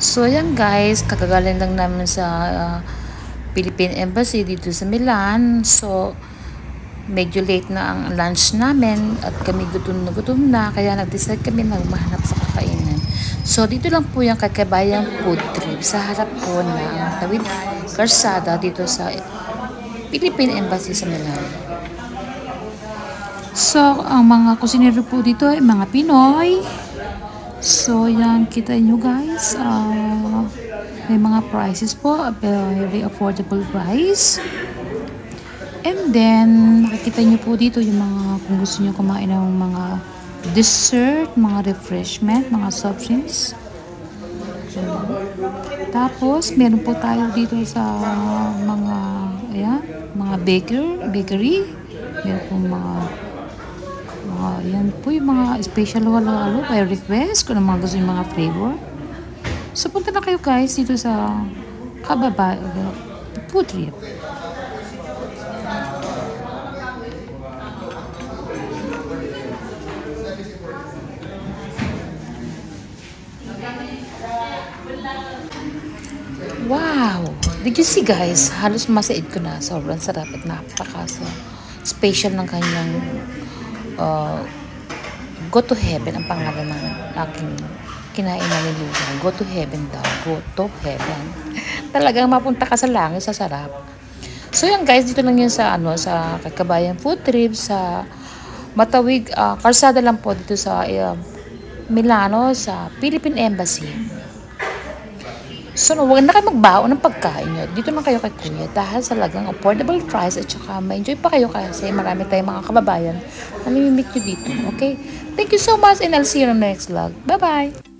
So ayan guys, kakagaling lang namin sa Philippine Embassy dito sa Milan. So medyo late na ang lunch namin at kami gutom na kaya nag-decide kami na maghanap sa kakainan. So dito lang po yung Kakabayang Food Trip sa harap po ng Tawid Karsada dito sa Philippine Embassy sa Milan. So ang mga kusinero po dito ay mga Pinoy. So yan, kita nyo guys, may mga prices po, very affordable price. And then makikita nyo po dito yung mga, kung gusto nyo kumain ng mga dessert, mga refreshment, mga soft drinks. Tapos meron po tayo dito sa mga, ayan, mga bakery. Meron po yan po yung mga special halo-halo by request kung mga gusto yung mga flavor. So punta na kayo guys dito sa Food Trip. Wow! Did you see guys? Halos masaid ko na. Sobrang sarap at napaka-special ng kanyang Go to Heaven ang pangalan ng aking kinain na niluto. Go to Heaven daw. Go to Heaven. Talagang mapunta ka sa langit sa sarap. So yan guys, dito lang yun sa sa Kakabayang Food Trip sa Matawid Karsada lang po dito sa Milano sa Philippine Embassy. So, huwag na kayo magbaon ng pagkain nyo. Dito lang kayo kay Kuya dahil sa lagang affordable price at saka ma-enjoy pa kayo kasi marami tayong mga kababayan na namimit nyo dito. Okay? Thank you so much and I'll see you on the next vlog. Bye-bye!